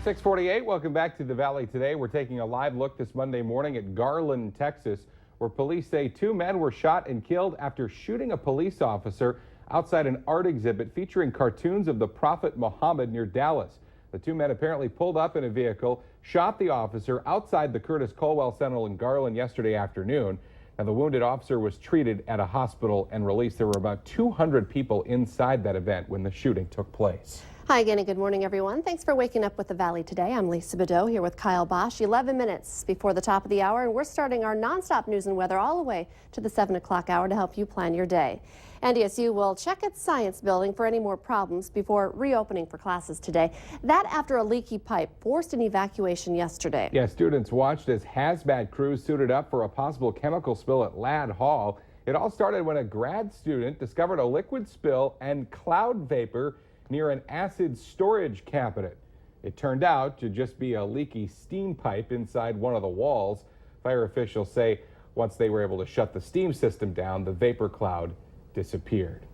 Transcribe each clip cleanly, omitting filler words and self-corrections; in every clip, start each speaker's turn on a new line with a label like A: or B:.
A: 6:48, welcome back to the Valley today. We're taking a live look this Monday morning at Garland, Texas, where police say two men were shot and killed after shooting a police officer outside an art exhibit featuring cartoons of the Prophet Muhammad near Dallas. The two men apparently pulled up in a vehicle, shot the officer outside the Curtis Colwell Center in Garland yesterday afternoon. Now, the wounded officer was treated at a hospital and released. There were about 200 people inside that event when the shooting took place.
B: Hi again and good morning, everyone. Thanks for waking up with the Valley today. I'm Lisa Bedeau here with Kyle Bosch. 11 minutes before the top of the hour, and we're starting our nonstop news and weather all the way to the 7 o'clock hour to help you plan your day. NDSU will check its science building for any more problems before reopening for classes today. That after a leaky pipe forced an evacuation yesterday. Yeah, students watched as hazmat crews suited up for a possible chemical spill at Ladd Hall. It all started when a grad student discovered a liquid spill and cloud vapor near an acid storage cabinet. It turned out to just be a leaky steam pipe inside one of the walls. Fire officials say once they were able to shut the steam system down, the vapor cloud disappeared.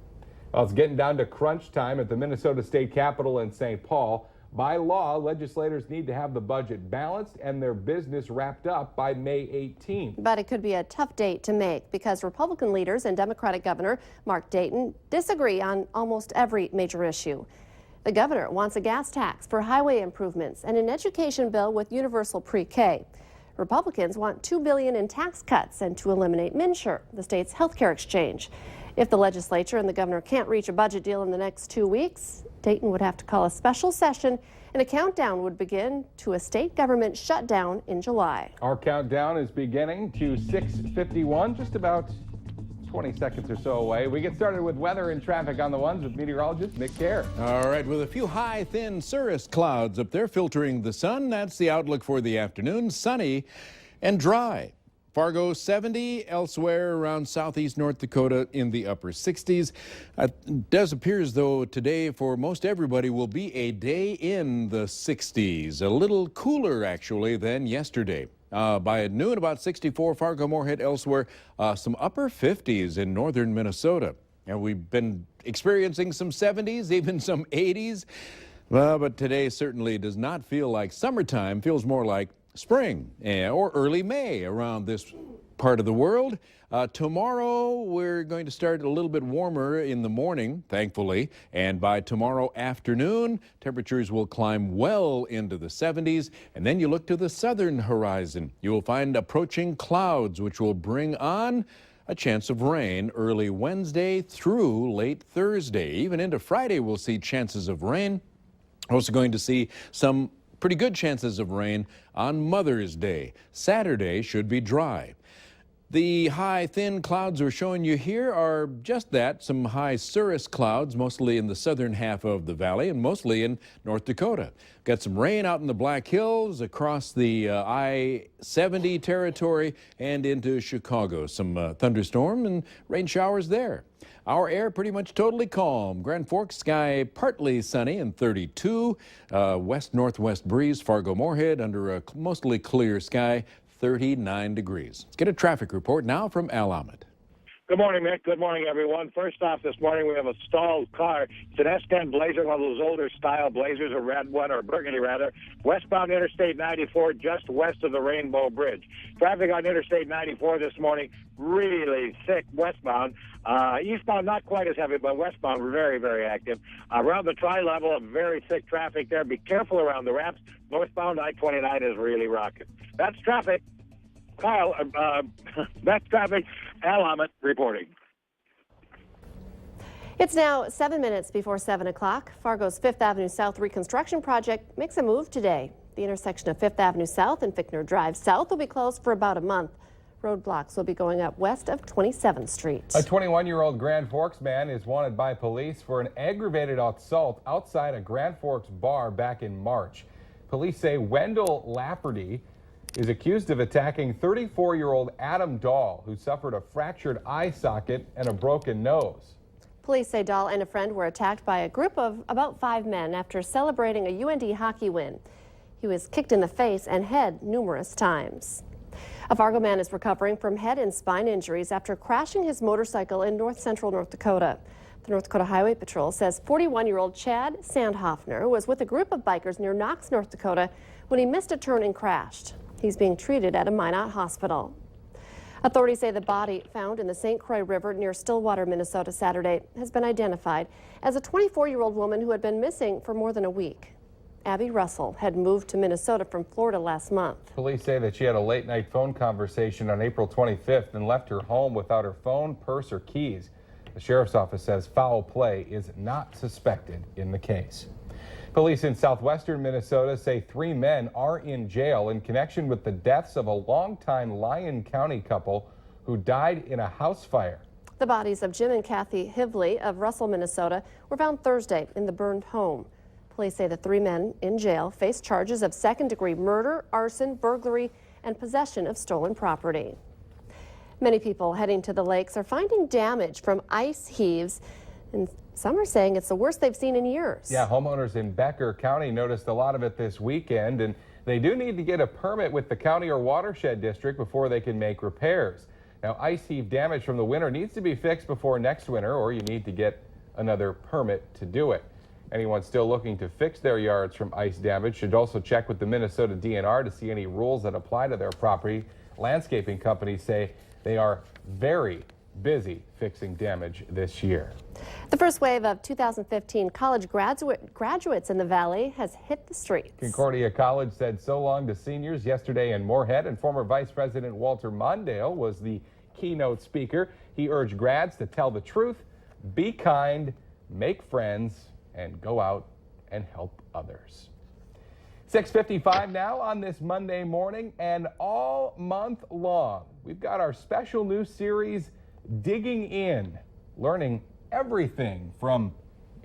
B: Well, it's getting down to crunch time at the Minnesota State Capitol in St. Paul. By law, legislators need to have the budget balanced and their business wrapped up by May 18th. But it could be a tough date to make because Republican leaders and Democratic Governor Mark Dayton disagree on almost every major issue. The governor wants a gas tax for highway improvements and an education bill with universal pre-K. Republicans want $2 billion in tax cuts and to eliminate MNsure, the state's health care exchange. If the legislature and the governor can't reach a budget deal in the next 2 weeks, Dayton would have to call a special session and a countdown would begin to a state government shutdown in July. Our countdown is beginning to 6:51, just about 20 seconds or so away. We get started with weather and traffic on the ones with meteorologist Nick Kerr.
C: All right, with a few high, thin cirrus clouds up there filtering the sun, that's the outlook for the afternoon. Sunny and dry. Fargo 70, elsewhere around southeast North Dakota in the upper 60s. It does appear as though today for most everybody will be a day in the 60s. A little cooler actually than yesterday. By noon about 64, Fargo, Moorhead, elsewhere, some upper 50s in northern Minnesota. And we've been experiencing some 70s, even some 80s. But today certainly does not feel like summertime, feels more like spring or early May around this part of the world. Tomorrow we're going to start a little bit warmer in the morning, thankfully, and by tomorrow afternoon temperatures will climb well into the 70s. And then you look to the southern horizon, you will find approaching clouds which will bring on a chance of rain early Wednesday through late Thursday. Even into Friday we'll see chances of rain. Also going to see some pretty good chances of rain on Mother's Day. Saturday should be dry. The high, thin clouds we're showing you here are just that, some high cirrus clouds, mostly in the southern half of the valley and mostly in North Dakota. Got some rain out in the Black Hills, across the I-70 territory and into Chicago. Some thunderstorm and rain showers there. Our air pretty much totally calm. Grand Forks sky partly sunny and 32. West-northwest breeze, Fargo Moorhead under a mostly clear sky, 39 degrees. Let's get a traffic report now from Al Ahmed.
D: Good morning, Mick. Good morning, everyone. First off, this morning we have a stalled car. It's an S10 Blazer, one of those older style Blazers, a red one, or burgundy rather, westbound Interstate 94, just west of the Rainbow Bridge. Traffic on Interstate 94 this morning, really thick westbound. Eastbound, not quite as heavy, but westbound, very, very active. Around the tri-level, very thick traffic there. Be careful around the ramps. Northbound I-29 is really rocking. That's traffic. Kyle, that's traffic. Al Ahmed reporting.
B: It's now 7 minutes before 7 o'clock. Fargo's Fifth Avenue South reconstruction project makes a move today. The intersection of Fifth Avenue South and Fickner Drive South will be closed for about a month. Roadblocks will be going up west of 27th Street. A 21-year-old Grand Forks man is wanted by police for an aggravated assault outside a Grand Forks bar back in March. Police say Wendell Lafferty is accused of attacking 34-year-old Adam Dahl, who suffered a fractured eye socket and a broken nose. Police say Dahl and a friend were attacked by a group of about 5 men after celebrating a UND hockey win. He was kicked in the face and head numerous times. A Fargo man is recovering from head and spine injuries after crashing his motorcycle in north central North Dakota. The North Dakota Highway Patrol says 41-year-old Chad Sandhoffner was with a group of bikers near Knox, North Dakota when he missed a turn and crashed. He's being treated at a Minot hospital. Authorities say the body found in the St. Croix River near Stillwater, Minnesota Saturday has been identified as a 24-year-old woman who had been missing for more than a week. Abby Russell had moved to Minnesota from Florida last month.
A: Police say that she had a late-night phone conversation on April 25th and left her home without her phone, purse, or keys. The sheriff's office says foul play is not suspected in the case. Police in southwestern Minnesota say 3 men are in jail in connection with the deaths of a longtime Lyon County couple who died in a house fire.
B: The bodies of Jim and Kathy Hivley of Russell, Minnesota were found Thursday in the burned home. Police say the 3 men in jail face charges of second-degree murder, arson, burglary, and possession of stolen property. Many people heading to the lakes are finding damage from ice heaves, and some are saying it's the worst they've seen in years.
A: Yeah, homeowners in Becker County noticed a lot of it this weekend, and they do need to get a permit with the county or watershed district before they can make repairs. Now, ice heave damage from the winter needs to be fixed before next winter, or you need to get another permit to do it. Anyone still looking to fix their yards from ice damage should also check with the Minnesota DNR to see any rules that apply to their property. Landscaping companies say they are very busy fixing damage this year.
B: The first wave of 2015 college graduates in the Valley has hit the streets.
A: Concordia College said so long to seniors yesterday in Moorhead, and former Vice President Walter Mondale was the keynote speaker. He urged grads to tell the truth, be kind, make friends, and go out and help others. 6:55 now on this Monday morning, and all month long we've got our special new series, Digging In, learning everything from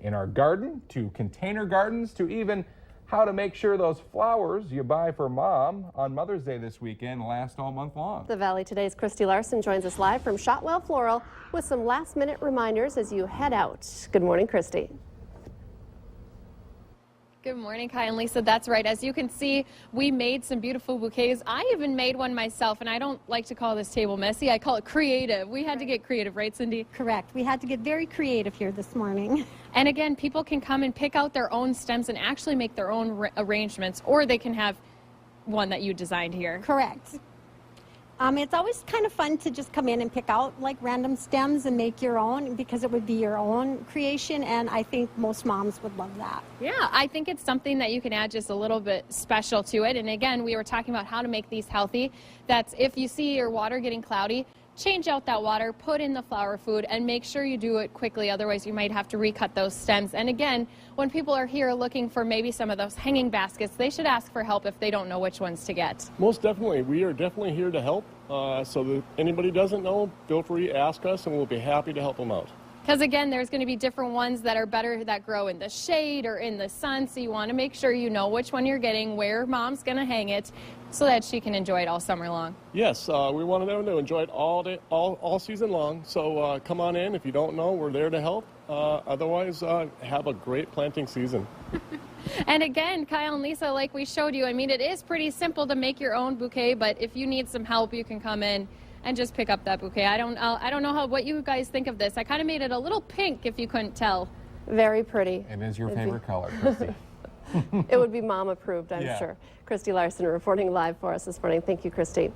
A: in our garden to container gardens to even how to make sure those flowers you buy for mom on Mother's Day this weekend last all month long.
B: The Valley Today's Christy Larson joins us live from Shotwell Floral with some last-minute reminders as you head out. Good morning, Christy.
E: Good morning, Kai and Lisa. That's right. As you can see, we made some beautiful bouquets. I even made one myself, and I don't like to call this table messy. I call it creative. We had to get creative, right, Cindy?
F: Correct. We had to get very creative here this morning.
E: And again, people can come and pick out their own stems and actually make their own arrangements, or they can have one that you designed here.
F: Correct. It's always kind of fun to just come in and pick out like random stems and make your own, because it would be your own creation, and I think most moms would love that.
E: Yeah, I think it's something that you can add just a little bit special to it. And again, we were talking about how to make these healthy. That's if you see your water getting cloudy, change out that water, put in the flower food, and make sure you do it quickly. Otherwise, you might have to recut those stems. And again, when people are here looking for maybe some of those hanging baskets, they should ask for help if they don't know which ones to get.
G: Most definitely. We are definitely here to help. So that anybody doesn't know, feel free to ask us, and we'll be happy to help them out.
E: Because again, there's going to be different ones that are better that grow in the shade or in the sun. So you want to make sure you know which one you're getting, where mom's going to hang it, so that she can enjoy it all summer long.
G: Yes, we want them to enjoy it all day, all season long. So come on in. If you don't know, we're there to help. Otherwise, have a great planting season.
E: And again, Kyle and Lisa, like we showed you, I mean, it is pretty simple to make your own bouquet, but if you need some help, you can come in and just pick up that bouquet. I don't know what you guys think of this. I kind of made it a little pink, if you couldn't tell.
B: Very pretty.
A: It is your favorite color, Christy.
B: It would be mom approved, I'm sure. Christy Larson reporting live for us this morning. Thank you, Christy.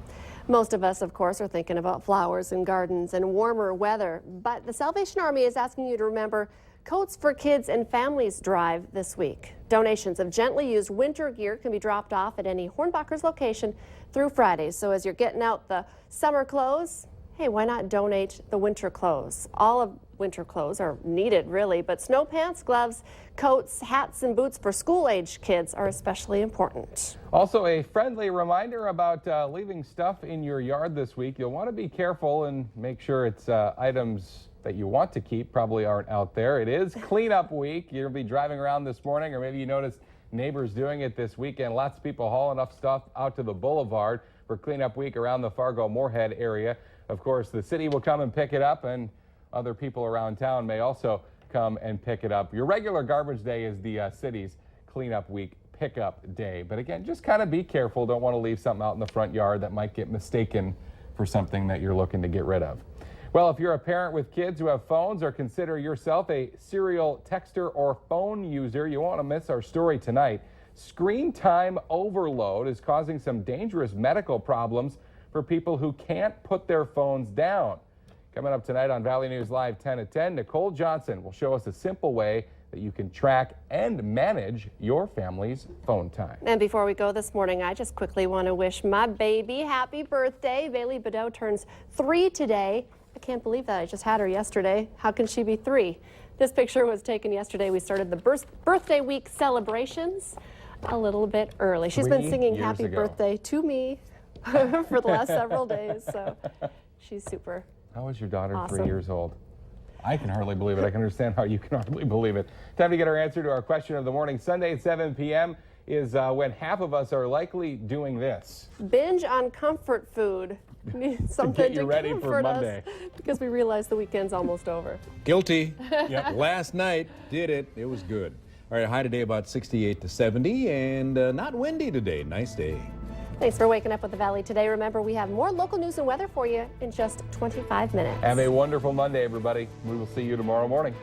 B: Most of us, of course, are thinking about flowers and gardens and warmer weather, but the Salvation Army is asking you to remember Coats for Kids and Families drive this week. Donations of gently used winter gear can be dropped off at any Hornbacher's location through Friday. So as you're getting out the summer clothes, hey, why not donate the winter clothes? All of winter clothes are needed, really, but snow pants, gloves, coats, hats, and boots for school-age kids are especially important.
A: Also, a friendly reminder about leaving stuff in your yard this week. You'll want to be careful and make sure it's items that you want to keep probably aren't out there. It is cleanup week. You'll be driving around this morning, or maybe you noticed neighbors doing it this weekend. Lots of people hauling up stuff out to the boulevard for cleanup week around the Fargo-Moorhead area. Of course, the city will come and pick it up, and other people around town may also come and pick it up. Your regular garbage day is the city's cleanup week pickup day. But again, just kind of be careful. Don't want to leave something out in the front yard that might get mistaken for something that you're looking to get rid of. Well, if you're a parent with kids who have phones or consider yourself a serial texter or phone user, you won't want to miss our story tonight. Screen time overload is causing some dangerous medical problems for people who can't put their phones down. Coming up tonight on Valley News Live 10 at 10, Nicole Johnson will show us a simple way that you can track and manage your family's phone time.
B: And before we go this morning, I just quickly want to wish my baby happy birthday. Bailey Bedeau turns 3 today. I can't believe that. I just had her yesterday. How can she be 3? This picture was taken yesterday. We started the birthday week celebrations a little bit early. She's been singing happy birthday to me for the last several days, so she's super.
A: How is your daughter
B: awesome.
A: 3 years old? I can hardly believe it. I can understand how you can hardly believe it. Time to get our answer to our question of the morning. Sunday at 7 p.m. is when half of us are likely doing this.
B: Binge on comfort food. Something
A: get you ready for Monday.
B: Us because we realize the weekend's almost over.
C: Guilty. Yep. Last night, did it. It was good. All right, high today about 68 to 70 and not windy today. Nice day.
B: Thanks for waking up with the Valley today. Remember, we have more local news and weather for you in just 25 minutes.
A: Have a wonderful Monday, everybody. We will see you tomorrow morning.